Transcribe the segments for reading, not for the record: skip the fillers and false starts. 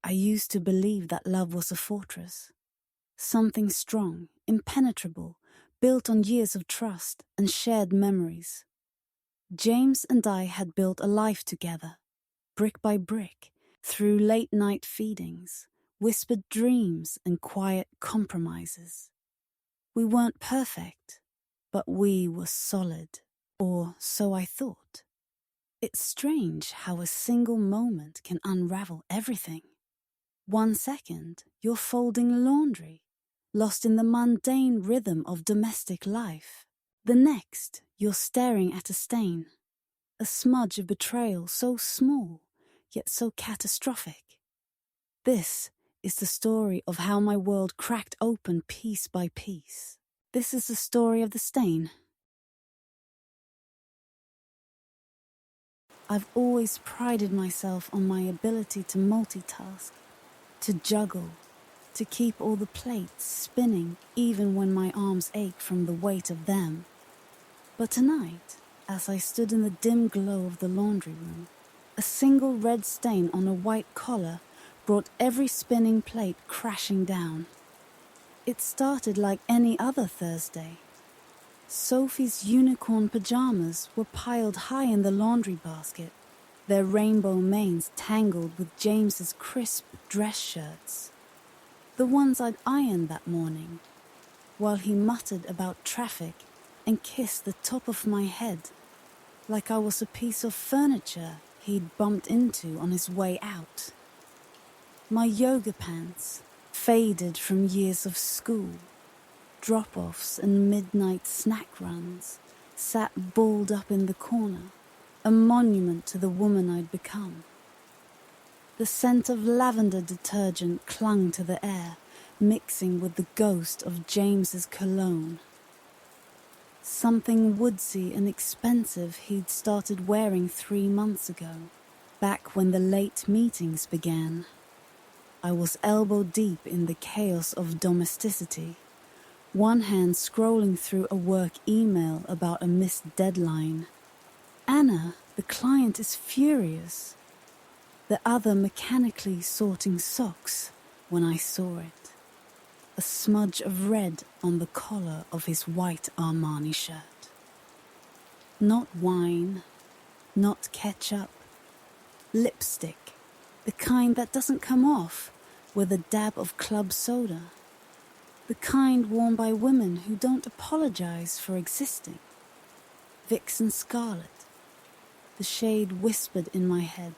I used to believe that love was a fortress. Something strong, impenetrable, built on years of trust and shared memories. James and I had built a life together, brick by brick, through late-night feedings, whispered dreams and quiet compromises. We weren't perfect, but we were solid, or so I thought. It's strange how a single moment can unravel everything. 1 second, you're folding laundry, lost in the mundane rhythm of domestic life. The next, you're staring at a stain, a smudge of betrayal so small, yet so catastrophic. This is the story of how my world cracked open piece by piece. This is the story of the stain. I've always prided myself on my ability to multitask, to juggle, to keep all the plates spinning even when my arms ache from the weight of them. But tonight, as I stood in the dim glow of the laundry room, a single red stain on a white collar brought every spinning plate crashing down. It started like any other Thursday. Sophie's unicorn pajamas were piled high in the laundry basket, their rainbow manes tangled with James's crisp dress shirts. The ones I'd ironed that morning, while he muttered about traffic and kissed the top of my head, like I was a piece of furniture he'd bumped into on his way out. My yoga pants, faded from years of school, drop-offs and midnight snack runs, sat balled up in the corner, a monument to the woman I'd become. The scent of lavender detergent clung to the air, mixing with the ghost of James's cologne. Something woodsy and expensive he'd started wearing 3 months ago, back when the late meetings began. I was elbow deep in the chaos of domesticity, one hand scrolling through a work email about a missed deadline. Anna, the client, is furious. The other mechanically sorting socks when I saw it. A smudge of red on the collar of his white Armani shirt. Not wine, not ketchup. Lipstick, the kind that doesn't come off with a dab of club soda. The kind worn by women who don't apologize for existing. Vixen Scarlet. The shade whispered in my head.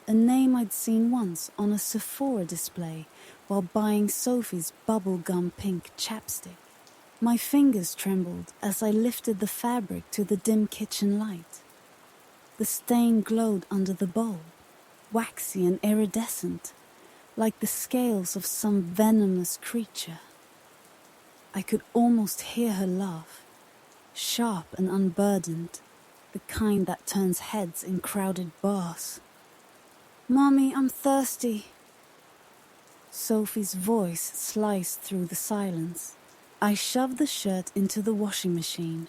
A name I'd seen once on a Sephora display while buying Sophie's bubblegum pink chapstick. My fingers trembled as I lifted the fabric to the dim kitchen light. The stain glowed under the bowl, waxy and iridescent, like the scales of some venomous creature. I could almost hear her laugh, sharp and unburdened, the kind that turns heads in crowded bars. "Mommy, I'm thirsty." Sophie's voice sliced through the silence. I shoved the shirt into the washing machine,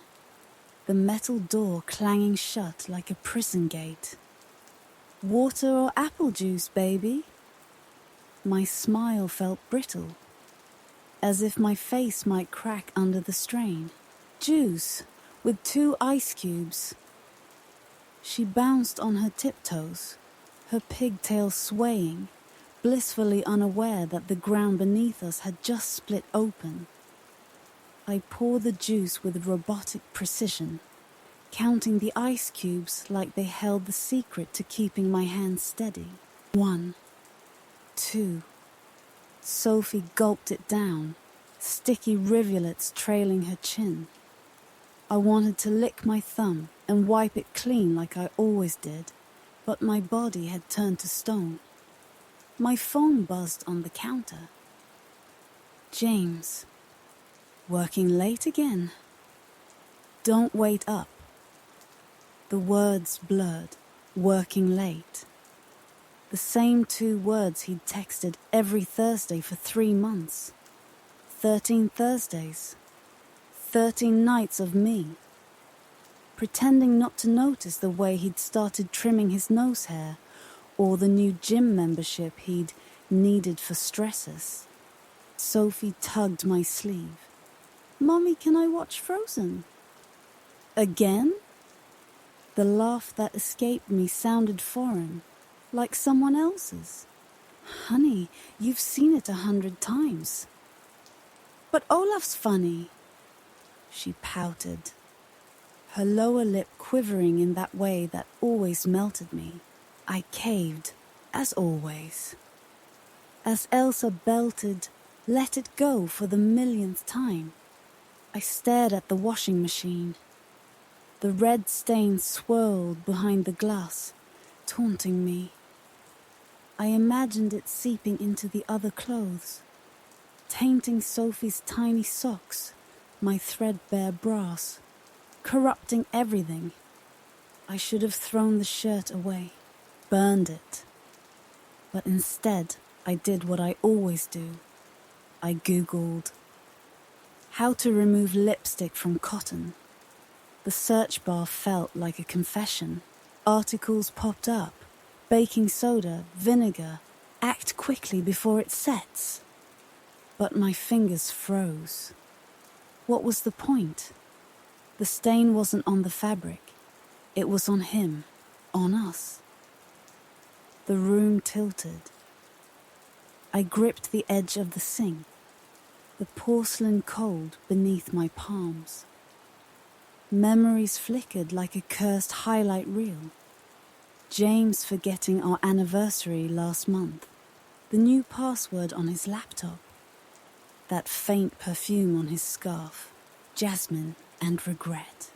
the metal door clanging shut like a prison gate. "Water or apple juice, baby?" My smile felt brittle, as if my face might crack under the strain. "Juice, with 2 ice cubes." She bounced on her tiptoes, her pigtails swaying, blissfully unaware that the ground beneath us had just split open. I poured the juice with robotic precision, counting the ice cubes like they held the secret to keeping my hands steady. 1, 2. Sophie gulped it down, sticky rivulets trailing her chin. I wanted to lick my thumb and wipe it clean like I always did, but my body had turned to stone. My phone buzzed on the counter. "James, working late again?" "Don't wait up." The words blurred, working late. The same 2 words he'd texted every Thursday for 3 months. 13 Thursdays. 13 nights of me. Pretending not to notice the way he'd started trimming his nose hair, or the new gym membership he'd needed for stressors. Sophie tugged my sleeve. "Mommy, can I watch Frozen?" "Again?" The laugh that escaped me sounded foreign, like someone else's. "Honey, you've seen it 100 times." "But Olaf's funny." She pouted, her lower lip quivering in that way that always melted me. I caved, as always. As Elsa belted, "Let it go" for the millionth time, I stared at the washing machine. The red stain swirled behind the glass, taunting me. I imagined it seeping into the other clothes, tainting Sophie's tiny socks, my threadbare bras, corrupting everything. I should have thrown the shirt away, burned it. But instead, I did what I always do. I Googled how to remove lipstick from cotton. The search bar felt like a confession. Articles popped up. Baking soda, vinegar, act quickly before it sets. But my fingers froze. What was the point? The stain wasn't on the fabric. It was on him, on us. The room tilted. I gripped the edge of the sink, the porcelain cold beneath my palms. Memories flickered like a cursed highlight reel. James forgetting our anniversary last month, the new password on his laptop, that faint perfume on his scarf, jasmine and regret.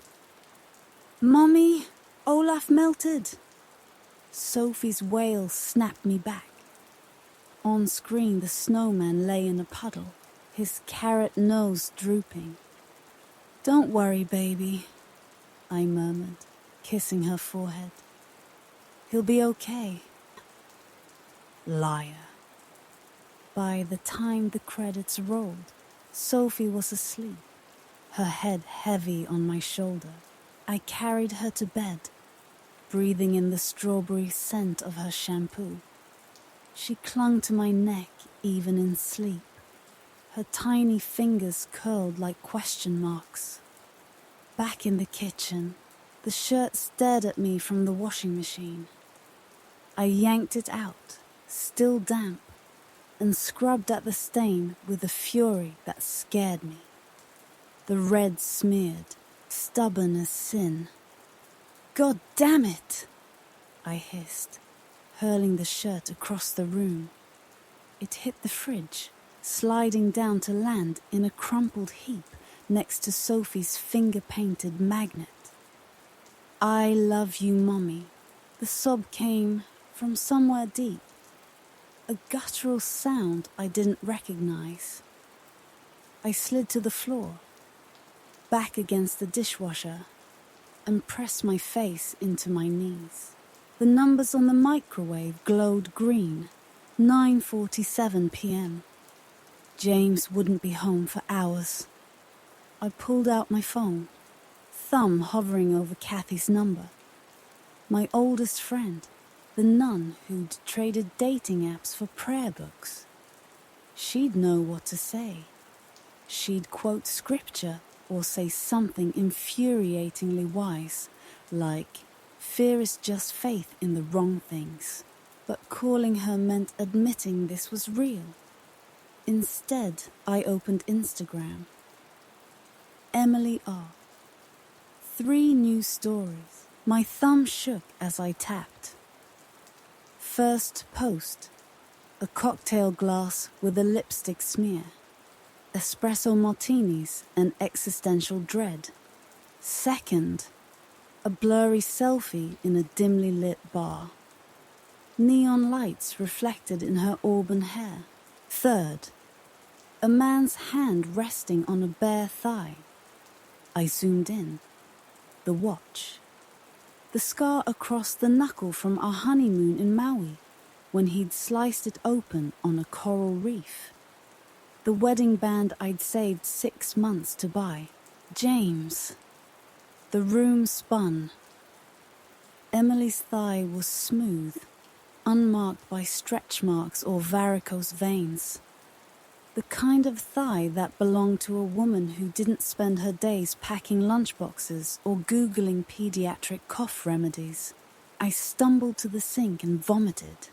"Mommy, Olaf melted." Sophie's wail snapped me back. On screen, the snowman lay in a puddle, his carrot nose drooping. "Don't worry, baby," I murmured, kissing her forehead. "He'll be okay." Liar. By the time the credits rolled, Sophie was asleep, her head heavy on my shoulder. I carried her to bed, breathing in the strawberry scent of her shampoo. She clung to my neck even in sleep, her tiny fingers curled like question marks. Back in the kitchen, the shirt stared at me from the washing machine. I yanked it out, still damp, and scrubbed at the stain with a fury that scared me. The red smeared, stubborn as sin. "God damn it!" I hissed, hurling the shirt across the room. It hit the fridge, sliding down to land in a crumpled heap next to Sophie's finger-painted magnet. "I love you, Mommy." The sob came from somewhere deep, a guttural sound I didn't recognize. I slid to the floor, back against the dishwasher, and pressed my face into my knees. The numbers on the microwave glowed green. 9:47 p.m. James wouldn't be home for hours. I pulled out my phone, thumb hovering over Kathy's number. My oldest friend, the nun who'd traded dating apps for prayer books. She'd know what to say. She'd quote scripture or say something infuriatingly wise, like, "Fear is just faith in the wrong things." But calling her meant admitting this was real. Instead, I opened Instagram. Emily R. 3 new stories. My thumb shook as I tapped. First post, a cocktail glass with a lipstick smear. Espresso martinis and existential dread. Second, a blurry selfie in a dimly lit bar. Neon lights reflected in her auburn hair. Third, a man's hand resting on a bare thigh. I zoomed in. The watch. The scar across the knuckle from our honeymoon in Maui, when he'd sliced it open on a coral reef. The wedding band I'd saved 6 months to buy. James. The room spun. Emily's thigh was smooth, unmarked by stretch marks or varicose veins. The kind of thigh that belonged to a woman who didn't spend her days packing lunchboxes or Googling pediatric cough remedies. I stumbled to the sink and vomited.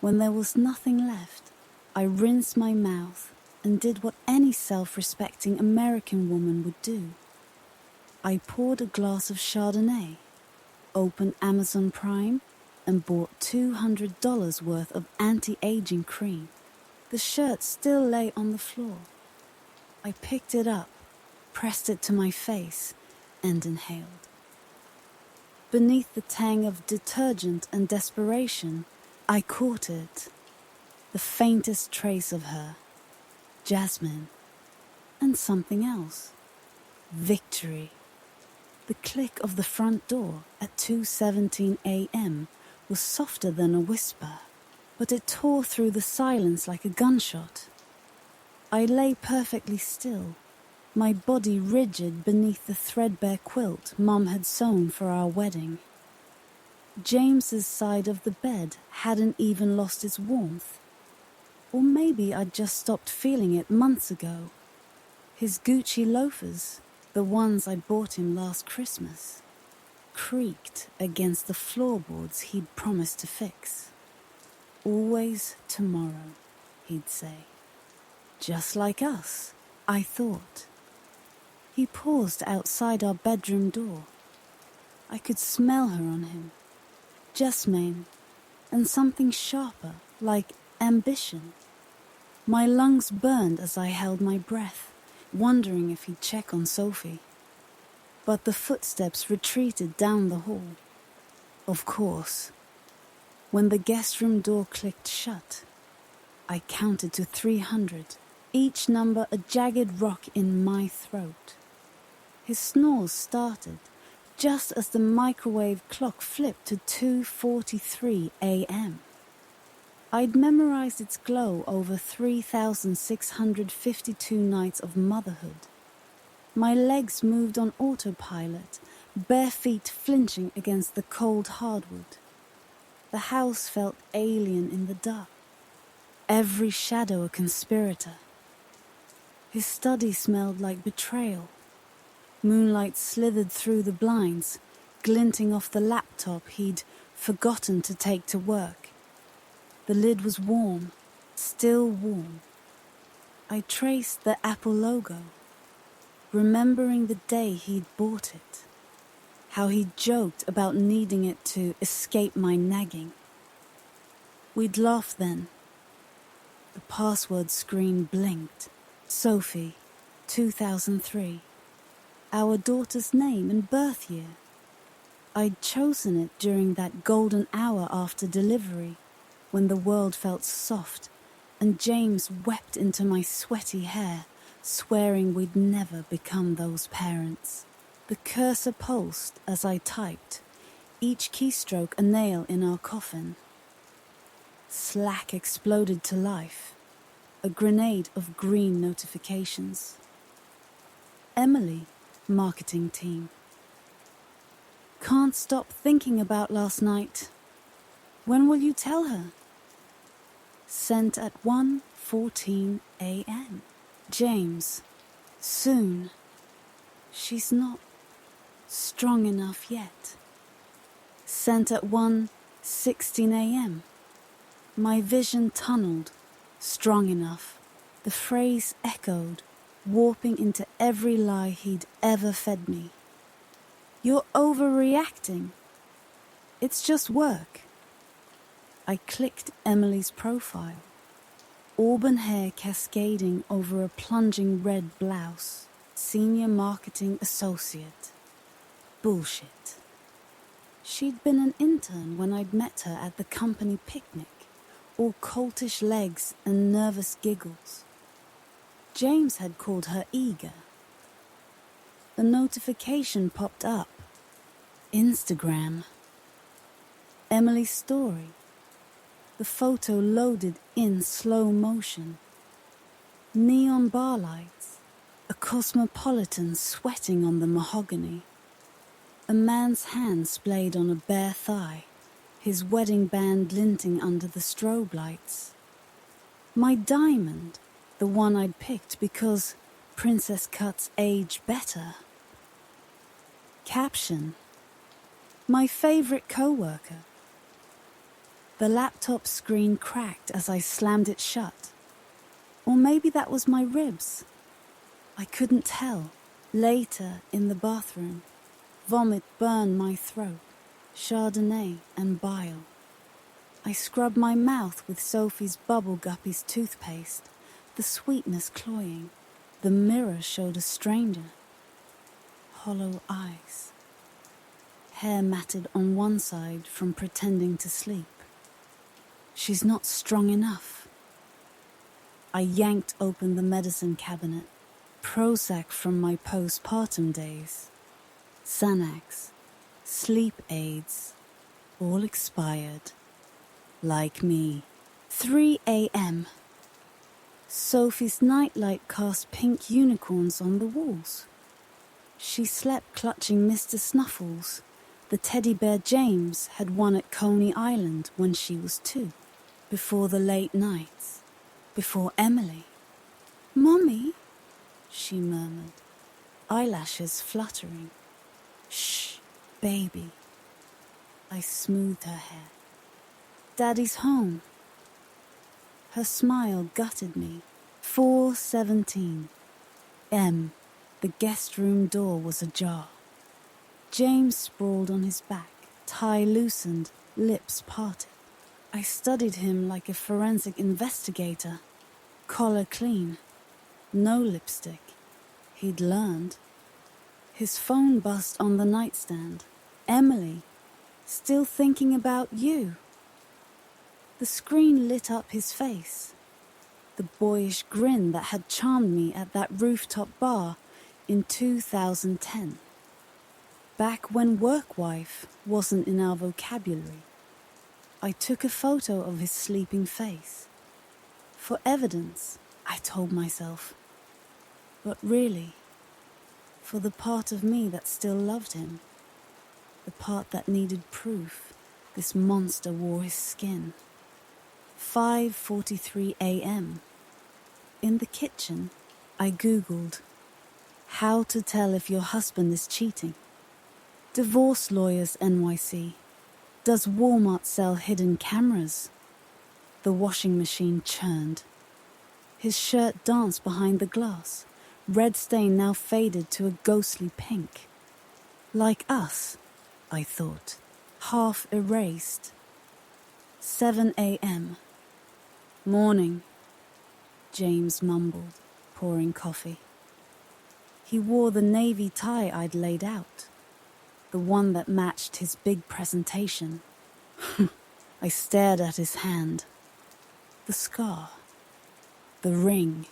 When there was nothing left, I rinsed my mouth and did what any self-respecting American woman would do. I poured a glass of Chardonnay, opened Amazon Prime, and bought $200 worth of anti-aging cream. The shirt still lay on the floor. I picked it up, pressed it to my face, and inhaled. Beneath the tang of detergent and desperation, I caught it, the faintest trace of her, Jasmine, and something else, victory. The click of the front door at 2:17 a.m. was softer than a whisper, but it tore through the silence like a gunshot. I lay perfectly still, my body rigid beneath the threadbare quilt Mum had sewn for our wedding. James's side of the bed hadn't even lost its warmth. Or maybe I'd just stopped feeling it months ago. His Gucci loafers, the ones I bought him last Christmas, creaked against the floorboards he'd promised to fix. Always tomorrow, he'd say. Just like us, I thought. He paused outside our bedroom door. I could smell her on him. Jasmine, and something sharper, like ambition. My lungs burned as I held my breath, wondering if he'd check on Sophie. But the footsteps retreated down the hall. Of course. When the guest room door clicked shut, I counted to 300, each number a jagged rock in my throat. His snores started just as the microwave clock flipped to 2:43 a.m. I'd memorized its glow over 3,652 nights of motherhood. My legs moved on autopilot, bare feet flinching against the cold hardwood. The house felt alien in the dark, every shadow a conspirator. His study smelled like betrayal. Moonlight slithered through the blinds, glinting off the laptop he'd forgotten to take to work. The lid was warm, still warm. I traced the Apple logo, remembering the day he'd bought it, how he'd joked about needing it to escape my nagging. We'd laughed then. The password screen blinked. Sophie, 2003. Our daughter's name and birth year. I'd chosen it during that golden hour after delivery, when the world felt soft and James wept into my sweaty hair, swearing we'd never become those parents. The cursor pulsed as I typed, each keystroke a nail in our coffin. Slack exploded to life, a grenade of green notifications. Emily, marketing team. Can't stop thinking about last night. When will you tell her? Sent at 1:14 a.m. James, soon. She's not strong enough yet. Sent at 1:16 a.m. My vision tunneled, strong enough. The phrase echoed, warping into every lie he'd ever fed me. You're overreacting. It's just work. I clicked Emily's profile. Auburn hair cascading over a plunging red blouse. Senior marketing associate. Bullshit. She'd been an intern when I'd met her at the company picnic, all coltish legs and nervous giggles. James had called her eager. A notification popped up. Instagram. Emily's story. The photo loaded in slow motion. Neon bar lights. A cosmopolitan sweating on the mahogany. A man's hand splayed on a bare thigh. his wedding band glinting under the strobe lights. My diamond, the one I'd picked because princess cuts age better. Caption: my favorite co-worker. The laptop screen cracked as I slammed it shut. Or maybe that was my ribs. I couldn't tell. Later, in the bathroom, vomit burned my throat, Chardonnay and bile. I scrubbed my mouth with Sophie's Bubble Guppies toothpaste, the sweetness cloying. The mirror showed a stranger. Hollow eyes. Hair matted on one side from pretending to sleep. She's not strong enough. I yanked open the medicine cabinet. Prozac from my postpartum days. Xanax. Sleep aids. All expired. Like me. 3 a.m. Sophie's nightlight cast pink unicorns on the walls. She slept clutching Mr. Snuffles, the teddy bear James had won at Coney Island when she was 2, before the late nights, before Emily. "Mommy," she murmured, eyelashes fluttering. "Shh, baby." I smoothed her hair. "Daddy's home." Her smile gutted me. 4:17 M. The guest room door was ajar. James sprawled on his back, tie loosened, lips parted. I studied him like a forensic investigator. Collar clean. No lipstick. He'd learned. His phone buzzed on the nightstand. "Emily, still thinking about you." The screen lit up his face. The boyish grin that had charmed me at that rooftop bar in 2010. Back when work-wife wasn't in our vocabulary. I took a photo of his sleeping face. For evidence, I told myself. But really, for the part of me that still loved him. The part that needed proof this monster wore his skin. 5:43 a.m. In the kitchen, I Googled how to tell if your husband is cheating. Divorce Lawyers NYC. Does Walmart sell hidden cameras? The washing machine churned. His shirt danced behind the glass, red stain now faded to a ghostly pink. Like us, I thought, half erased. 7 a.m. "Morning," James mumbled, pouring coffee. He wore the navy tie I'd laid out, the one that matched his big presentation. I stared at his hand. The scar. The ring.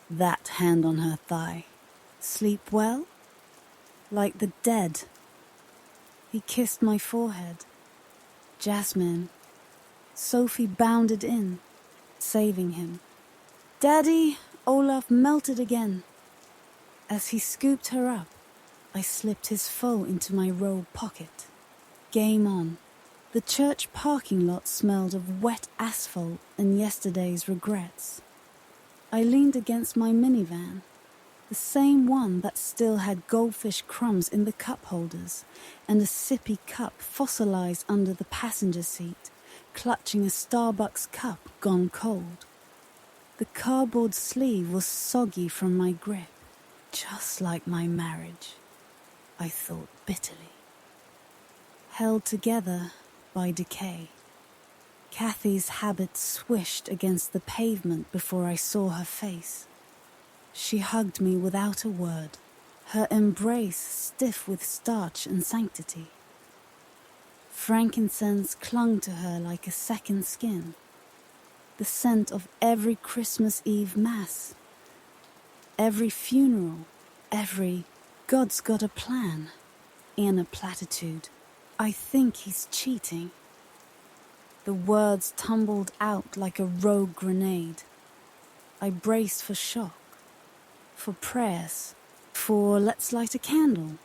That hand on her thigh. Sleep well? Like the dead. He kissed my forehead. Jasmine. Sophie bounded in, saving him. "Daddy!" Olaf melted again. As he scooped her up, I slipped his foe into my robe pocket. Game on. The church parking lot smelled of wet asphalt and yesterday's regrets. I leaned against my minivan, the same one that still had goldfish crumbs in the cup holders and a sippy cup fossilized under the passenger seat, clutching a Starbucks cup gone cold. The cardboard sleeve was soggy from my grip, just like my marriage, I thought bitterly. Held together by decay. Kathy's habit swished against the pavement before I saw her face. She hugged me without a word, her embrace stiff with starch and sanctity. Frankincense clung to her like a second skin, the scent of every Christmas Eve Mass, every funeral, every "God's got a plan" in a platitude. I think he's cheating. The words tumbled out like a rogue grenade. I braced for shock, for prayers, for "let's light a candle."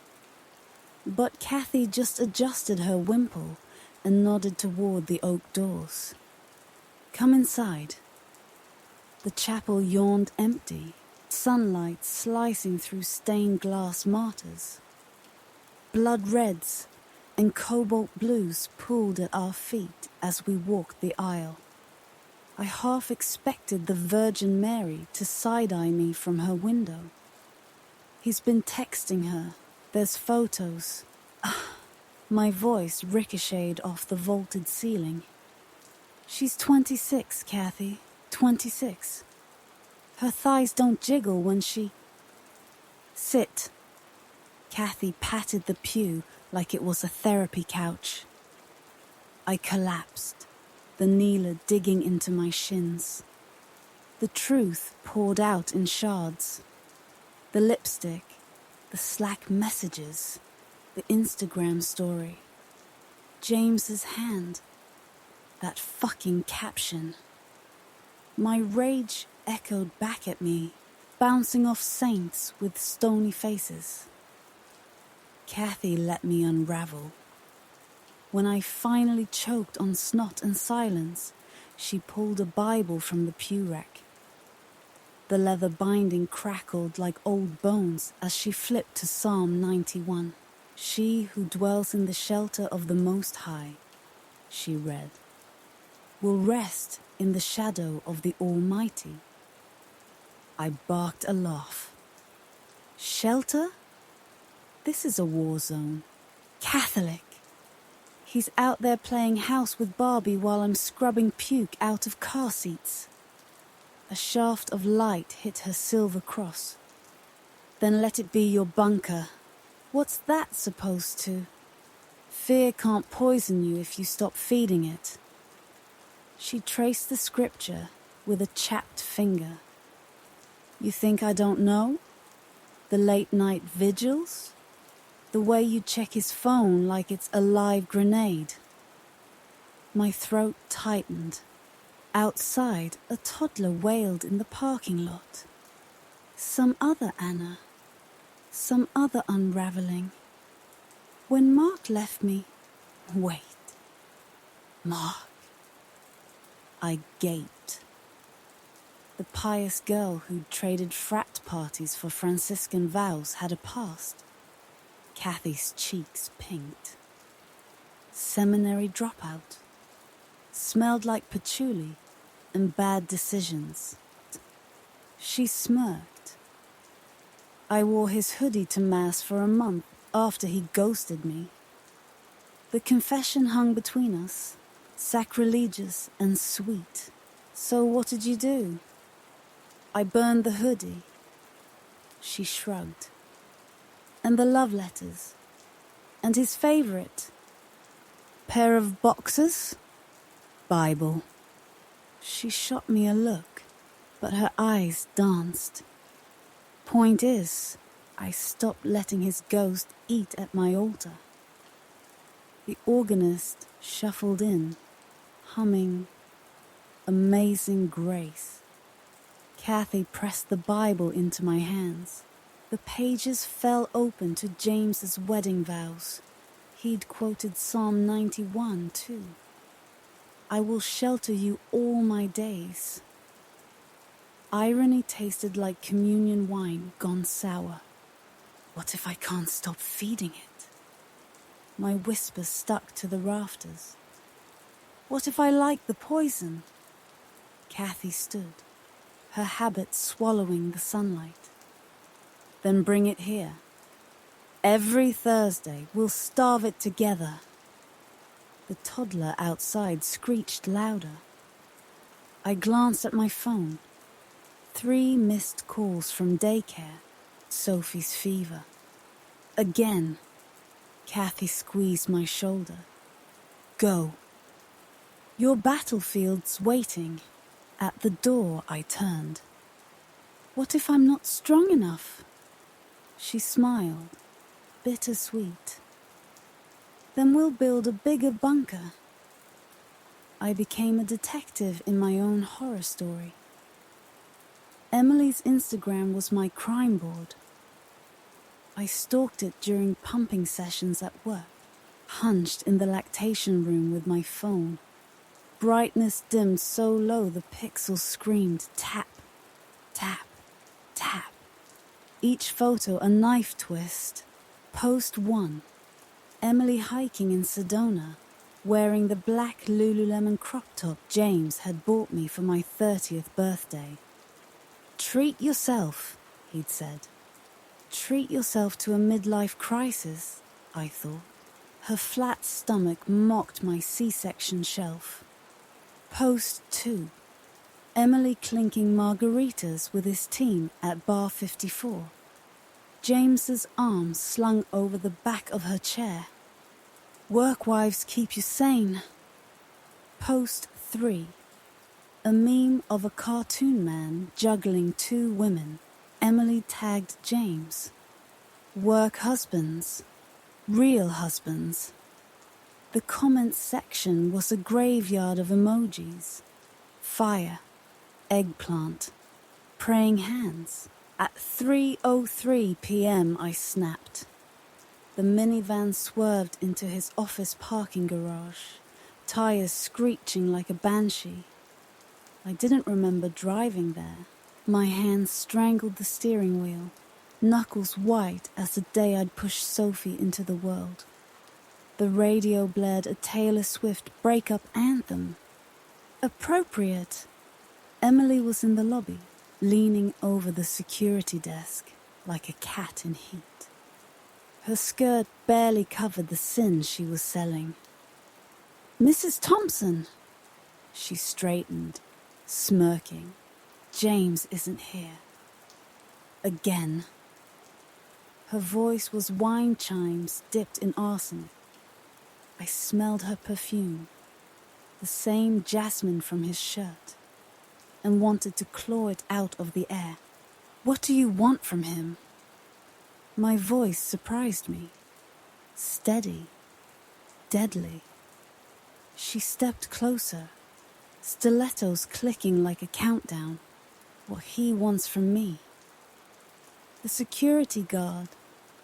But Kathy just adjusted her wimple, and nodded toward the oak doors. "Come inside." The chapel yawned empty, sunlight slicing through stained glass martyrs. Blood reds and cobalt blues pooled at our feet as we walked the aisle. I half expected the Virgin Mary to side-eye me from her window. "He's been texting her. There's photos." My voice ricocheted off the vaulted ceiling. "She's 26, Kathy. 26. Her thighs don't jiggle when she..." "Sit." Kathy patted the pew like it was a therapy couch. I collapsed, the kneeler digging into my shins. The truth poured out in shards. The lipstick, the Slack messages, the Instagram story. James's hand. That fucking caption. My rage echoed back at me, bouncing off saints with stony faces. Kathy let me unravel. When I finally choked on snot and silence, she pulled a Bible from the pew rack. The leather binding crackled like old bones as she flipped to Psalm 91. "She who dwells in the shelter of the Most High," she read, "will rest in the shadow of the Almighty." I barked a laugh. "Shelter? This is a war zone. Catholic. He's out there playing house with Barbie while I'm scrubbing puke out of car seats." A shaft of light hit her silver cross. "Then let it be your bunker." "What's that supposed to?" "Fear can't poison you if you stop feeding it." She traced the scripture with a chapped finger. "You think I don't know? The late night vigils? The way you check his phone like it's a live grenade." My throat tightened. Outside, a toddler wailed in the parking lot. Some other Anna. Some other unraveling. When Mark left me... Wait. Mark. I gaped. The pious girl who'd traded frat parties for Franciscan vows had a past. Kathy's cheeks pinked. Seminary dropout. Smelled like patchouli and bad decisions. She smirked. I wore his hoodie to mass for a month after he ghosted me. The confession hung between us, sacrilegious and sweet. "So what did you do?" "I burned the hoodie." She shrugged. "And the love letters? And his favorite? Pair of boxers?" "Bible." She shot me a look, but her eyes danced. Point is, I stopped letting his ghost eat at my altar. The organist shuffled in, humming Amazing Grace. Kathy pressed the Bible into my hands. The pages fell open to James's wedding vows. He'd quoted Psalm 91 too. "I will shelter you all my days." Irony tasted like communion wine gone sour. What if I can't stop feeding it? My whisper stuck to the rafters. What if I like the poison? Kathy stood, her habit swallowing the sunlight. Then bring it here. Every Thursday we'll starve it together. The toddler outside screeched louder. I glanced at my phone. 3 missed calls from daycare. Sophie's fever. Again. Kathy squeezed my shoulder. Go. Your battlefield's waiting. At the door I turned. What if I'm not strong enough? She smiled, bittersweet. Then we'll build a bigger bunker. I became a detective in my own horror story. Emily's Instagram was my crime board. I stalked it during pumping sessions at work, hunched in the lactation room with my phone. Brightness dimmed so low the pixels screamed tap, tap, tap. Each photo a knife twist. Post 1. Emily hiking in Sedona, wearing the black Lululemon crop top James had bought me for my 30th birthday. Treat yourself, he'd said. Treat yourself to a midlife crisis, I thought. Her flat stomach mocked my C-section shelf. Post 2. Emily clinking margaritas with his team at Bar 54. James's arms slung over the back of her chair. Work wives keep you sane. Post 3. A meme of a cartoon man juggling 2 women. Emily tagged James. Work husbands. Real husbands. The comments section was a graveyard of emojis. Fire. Eggplant. Praying hands. At 3:03 p.m. I snapped. The minivan swerved into his office parking garage, tires screeching like a banshee. I didn't remember driving there. My hands strangled the steering wheel, knuckles white as the day I'd pushed Sophie into the world. The radio blared a Taylor Swift breakup anthem. Appropriate. Emily was in the lobby, leaning over the security desk like a cat in heat. Her skirt barely covered the sin she was selling. Mrs. Thompson! She straightened, smirking. James isn't here. Again. Her voice was wine chimes dipped in arsenic. I smelled her perfume, the same jasmine from his shirt, and wanted to claw it out of the air. What do you want from him? My voice surprised me. Steady. Deadly. She stepped closer, stilettos clicking like a countdown. What he wants from me. The security guard,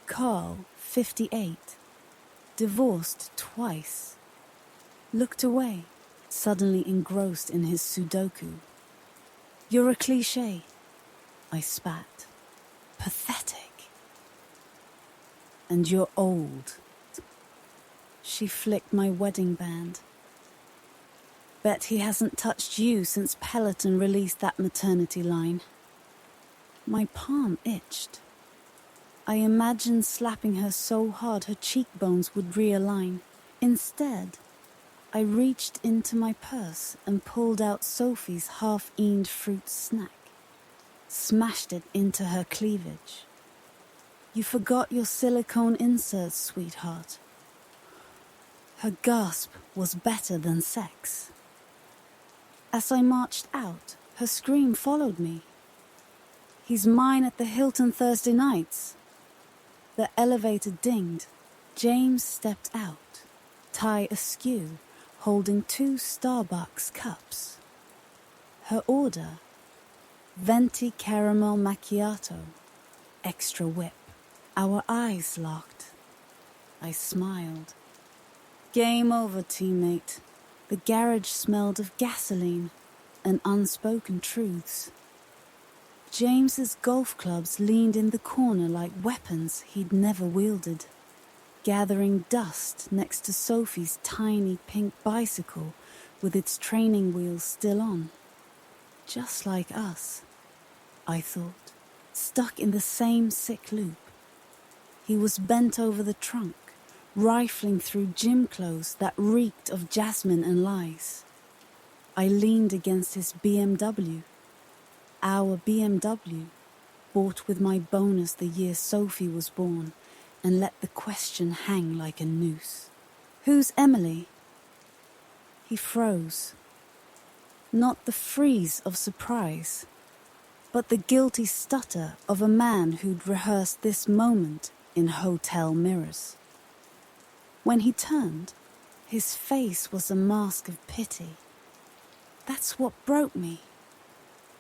Carl, 58, divorced twice, looked away, suddenly engrossed in his Sudoku. You're a cliché, I spat. Pathetic. And you're old. She flicked my wedding band. Bet he hasn't touched you since Peloton released that maternity line. My palm itched. I imagined slapping her so hard her cheekbones would realign. Instead, I reached into my purse and pulled out Sophie's half-eaten fruit snack. Smashed it into her cleavage. You forgot your silicone inserts, sweetheart. Her gasp was better than sex. As I marched out, her scream followed me. He's mine at the Hilton Thursday nights. The elevator dinged. James stepped out, tie askew, holding 2 Starbucks cups. Her order, venti caramel macchiato, extra whip. Our eyes locked. I smiled. Game over, teammate. The garage smelled of gasoline and unspoken truths. James's golf clubs leaned in the corner like weapons he'd never wielded, gathering dust next to Sophie's tiny pink bicycle with its training wheels still on. Just like us, I thought, stuck in the same sick loop. He was bent over the trunk, rifling through gym clothes that reeked of jasmine and lies. I leaned against his BMW. Our BMW, bought with my bonus the year Sophie was born, and let the question hang like a noose. Who's Emily? He froze. Not the freeze of surprise, but the guilty stutter of a man who'd rehearsed this moment in hotel mirrors. When he turned, his face was a mask of pity. That's what broke me.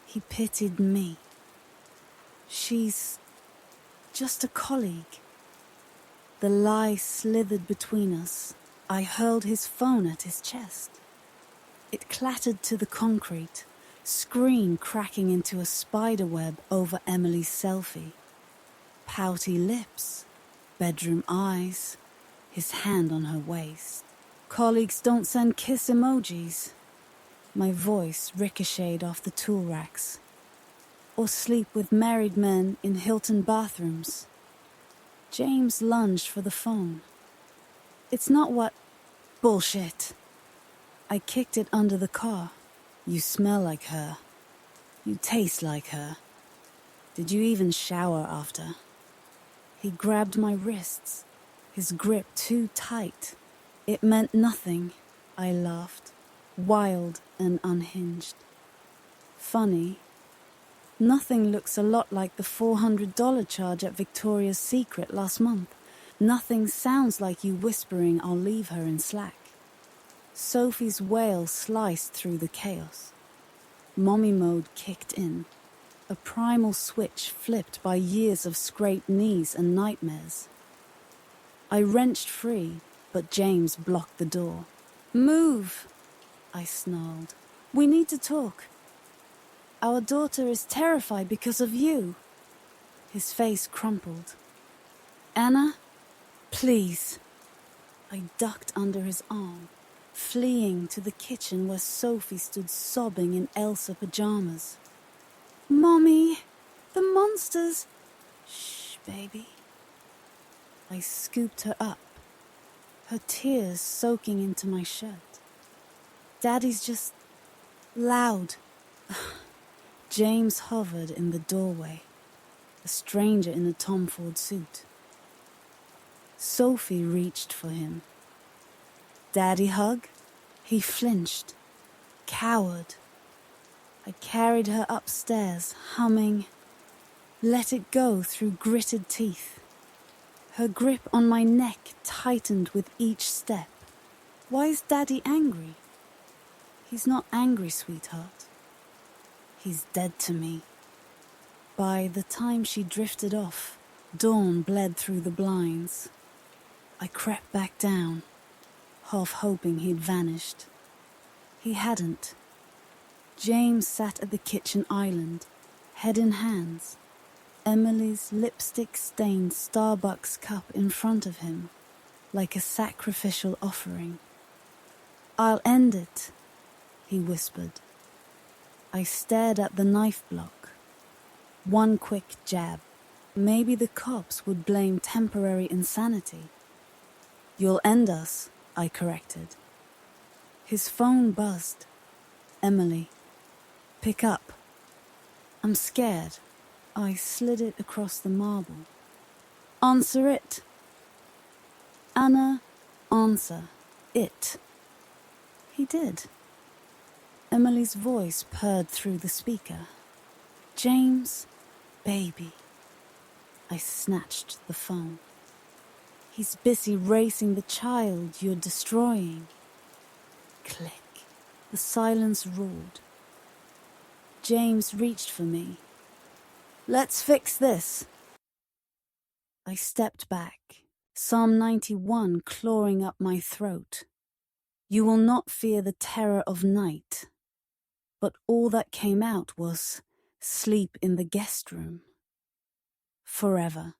He pitied me. She's just a colleague. The lie slithered between us. I hurled his phone at his chest. It clattered to the concrete, screen cracking into a spiderweb over Emily's selfie. Pouty lips, bedroom eyes, his hand on her waist. Colleagues don't send kiss emojis. My voice ricocheted off the tool racks. Or sleep with married men in Hilton bathrooms. James lunged for the phone. It's not what... Bullshit. I kicked it under the car. You smell like her. You taste like her. Did you even shower after? He grabbed my wrists, his grip too tight. It meant nothing, I laughed, wild and unhinged. Funny. Nothing looks a lot like the $400 charge at Victoria's Secret last month. Nothing sounds like you whispering I'll leave her in slack. Sophie's wail sliced through the chaos. Mommy mode kicked in. A primal switch flipped by years of scraped knees and nightmares. I wrenched free, but James blocked the door. Move, I snarled. We need to talk. Our daughter is terrified because of you. His face crumpled. Anna, please. I ducked under his arm, fleeing to the kitchen where Sophie stood sobbing in Elsa pajamas. Mommy, the monsters. Shh, baby. I scooped her up, her tears soaking into my shirt. Daddy's just loud. James hovered in the doorway, a stranger in a Tom Ford suit. Sophie reached for him. Daddy hug? He flinched, cowered. I carried her upstairs, humming, Let It Go through gritted teeth. Her grip on my neck tightened with each step. Why is Daddy angry? He's not angry, sweetheart. He's dead to me. By the time she drifted off, dawn bled through the blinds. I crept back down, half hoping he'd vanished. He hadn't. James sat at the kitchen island, head in hands, Emily's lipstick-stained Starbucks cup in front of him, like a sacrificial offering. I'll end it, he whispered. I stared at the knife block. One quick jab. Maybe the cops would blame temporary insanity. You'll end us, I corrected. His phone buzzed. Emily. Pick up. I'm scared. I slid it across the marble. Answer it. Anna, answer it. He did. Emily's voice purred through the speaker. James, baby. I snatched the phone. He's busy racing the child you're destroying. Click. The silence roared. James reached for me. Let's fix this. I stepped back, Psalm 91 clawing up my throat. You will not fear the terror of night. But all that came out was sleep in the guest room. Forever.